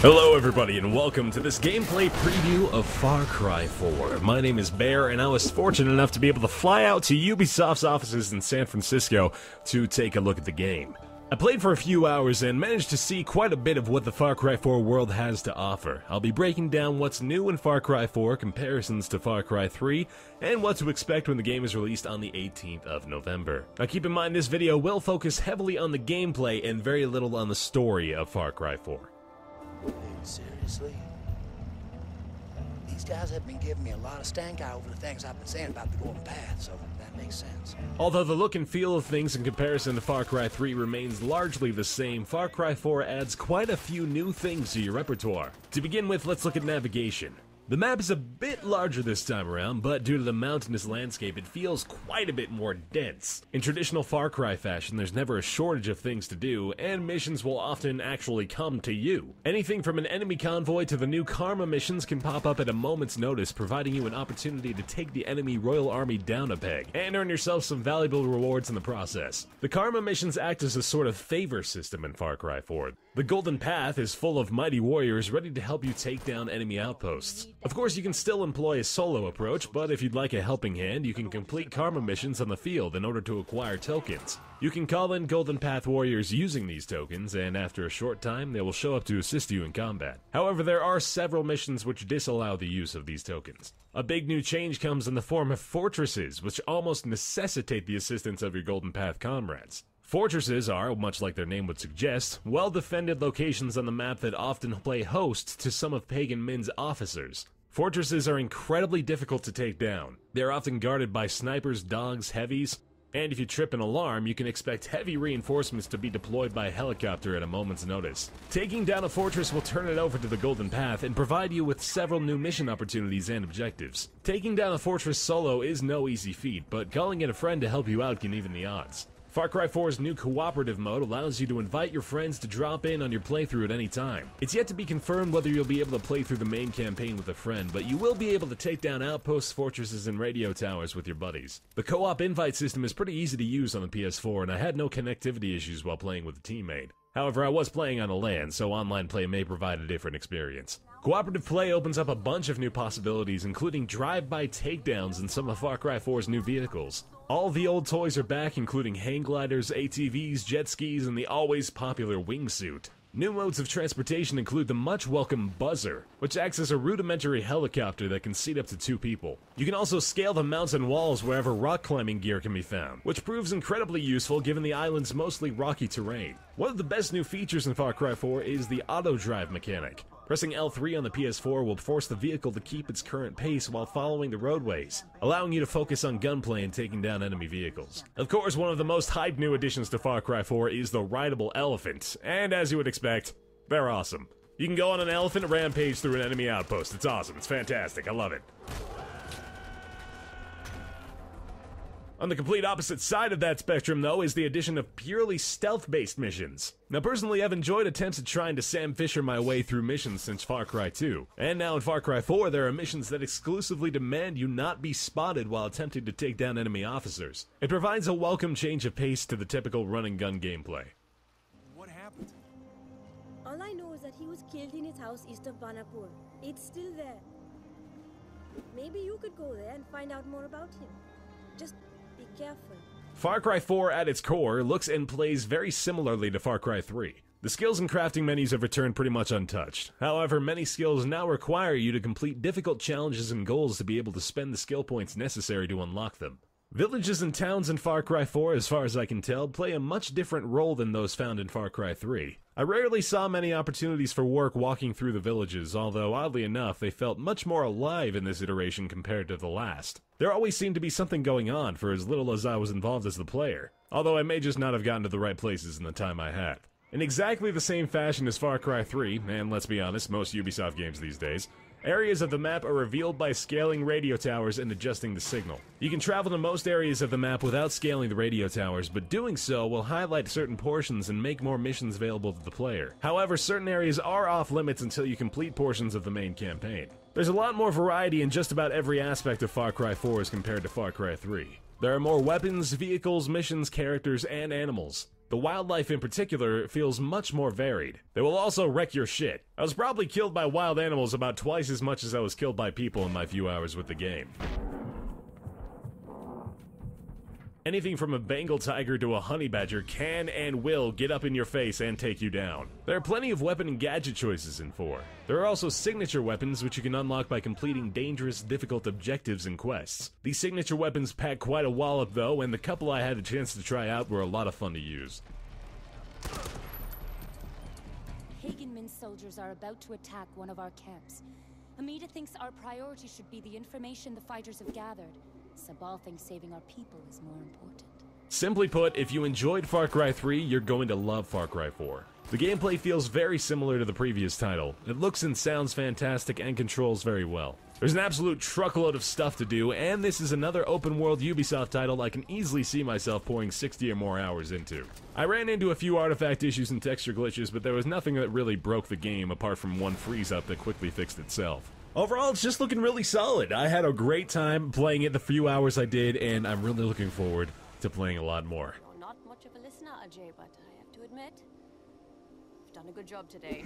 Hello everybody and welcome to this gameplay preview of Far Cry 4. My name is Bear and I was fortunate enough to be able to fly out to Ubisoft's offices in San Francisco to take a look at the game. I played for a few hours and managed to see quite a bit of what the Far Cry 4 world has to offer. I'll be breaking down what's new in Far Cry 4, comparisons to Far Cry 3, and what to expect when the game is released on the 18th of November. Now keep in mind this video will focus heavily on the gameplay and very little on the story of Far Cry 4. Seriously? These guys have been giving me a lot of stank eye over the things I've been saying about the Golden Path, so that makes sense. Although the look and feel of things in comparison to Far Cry 3 remains largely the same, Far Cry 4 adds quite a few new things to your repertoire. To begin with, let's look at navigation. The map is a bit larger this time around, but due to the mountainous landscape, it feels quite a bit more dense. In traditional Far Cry fashion, there's never a shortage of things to do, and missions will often actually come to you. Anything from an enemy convoy to the new Karma missions can pop up at a moment's notice, providing you an opportunity to take the enemy Royal Army down a peg, and earn yourself some valuable rewards in the process. The Karma missions act as a sort of favor system in Far Cry 4. The Golden Path is full of mighty warriors ready to help you take down enemy outposts. Of course, you can still employ a solo approach, but if you'd like a helping hand, you can complete Karma missions on the field in order to acquire tokens. You can call in Golden Path warriors using these tokens, and after a short time, they will show up to assist you in combat. However, there are several missions which disallow the use of these tokens. A big new change comes in the form of fortresses, which almost necessitate the assistance of your Golden Path comrades. Fortresses are, much like their name would suggest, well-defended locations on the map that often play host to some of Pagan Min's officers. Fortresses are incredibly difficult to take down. They are often guarded by snipers, dogs, heavies, and if you trip an alarm, you can expect heavy reinforcements to be deployed by a helicopter at a moment's notice. Taking down a fortress will turn it over to the Golden Path and provide you with several new mission opportunities and objectives. Taking down a fortress solo is no easy feat, but calling in a friend to help you out can even the odds. Far Cry 4's new Cooperative mode allows you to invite your friends to drop in on your playthrough at any time. It's yet to be confirmed whether you'll be able to play through the main campaign with a friend, but you will be able to take down outposts, fortresses, and radio towers with your buddies. The co-op invite system is pretty easy to use on the PS4, and I had no connectivity issues while playing with a teammate. However, I was playing on a LAN, so online play may provide a different experience. Cooperative play opens up a bunch of new possibilities, including drive-by takedowns in some of Far Cry 4's new vehicles. All the old toys are back, including hang gliders, ATVs, jet skis, and the always popular wingsuit. New modes of transportation include the much-welcome Buzzer, which acts as a rudimentary helicopter that can seat up to 2 people. You can also scale the mountain walls wherever rock climbing gear can be found, which proves incredibly useful given the island's mostly rocky terrain. One of the best new features in Far Cry 4 is the auto-drive mechanic. Pressing L3 on the PS4 will force the vehicle to keep its current pace while following the roadways, allowing you to focus on gunplay and taking down enemy vehicles. Of course, one of the most hyped new additions to Far Cry 4 is the rideable elephant, and as you would expect, they're awesome. You can go on an elephant rampage through an enemy outpost. It's awesome. It's fantastic. I love it. On the complete opposite side of that spectrum, though, is the addition of purely stealth-based missions. Now, personally, I've enjoyed attempts at trying to Sam Fisher my way through missions since Far Cry 2. And now in Far Cry 4, there are missions that exclusively demand you not be spotted while attempting to take down enemy officers. It provides a welcome change of pace to the typical run-and-gun gameplay. What happened? All I know is that he was killed in his house east of Banapur. It's still there. Maybe you could go there and find out more about him. Just be careful. Far Cry 4 at its core looks and plays very similarly to Far Cry 3. The skills and crafting menus have returned pretty much untouched. However, many skills now require you to complete difficult challenges and goals to be able to spend the skill points necessary to unlock them. Villages and towns in Far Cry 4, as far as I can tell, play a much different role than those found in Far Cry 3. I rarely saw many opportunities for work walking through the villages, although oddly enough, they felt much more alive in this iteration compared to the last. There always seemed to be something going on for as little as I was involved as the player, although I may just not have gotten to the right places in the time I had. In exactly the same fashion as Far Cry 3, and let's be honest, most Ubisoft games these days, areas of the map are revealed by scaling radio towers and adjusting the signal. You can travel to most areas of the map without scaling the radio towers, but doing so will highlight certain portions and make more missions available to the player. However, certain areas are off limits until you complete portions of the main campaign. There's a lot more variety in just about every aspect of Far Cry 4 as compared to Far Cry 3. There are more weapons, vehicles, missions, characters, and animals. The wildlife in particular feels much more varied. They will also wreck your shit. I was probably killed by wild animals about twice as much as I was killed by people in my few hours with the game. Anything from a Bengal tiger to a honey badger can and will get up in your face and take you down. There are plenty of weapon and gadget choices in 4. There are also signature weapons which you can unlock by completing dangerous, difficult objectives and quests. These signature weapons pack quite a wallop though, and the couple I had a chance to try out were a lot of fun to use. Hagenman's soldiers are about to attack one of our camps. Amida thinks our priority should be the information the fighters have gathered. Sabal thinks saving our people is more important. Simply put, if you enjoyed Far Cry 3, you're going to love Far Cry 4. The gameplay feels very similar to the previous title. It looks and sounds fantastic and controls very well. There's an absolute truckload of stuff to do, and this is another open-world Ubisoft title I can easily see myself pouring 60 or more hours into. I ran into a few artifact issues and texture glitches, but there was nothing that really broke the game apart from one freeze-up that quickly fixed itself. Overall, it's just looking really solid. I had a great time playing it the few hours I did, and I'm really looking forward to playing a lot more. You're not much of a listener, Ajay, but I have to admit, you've done a good job today.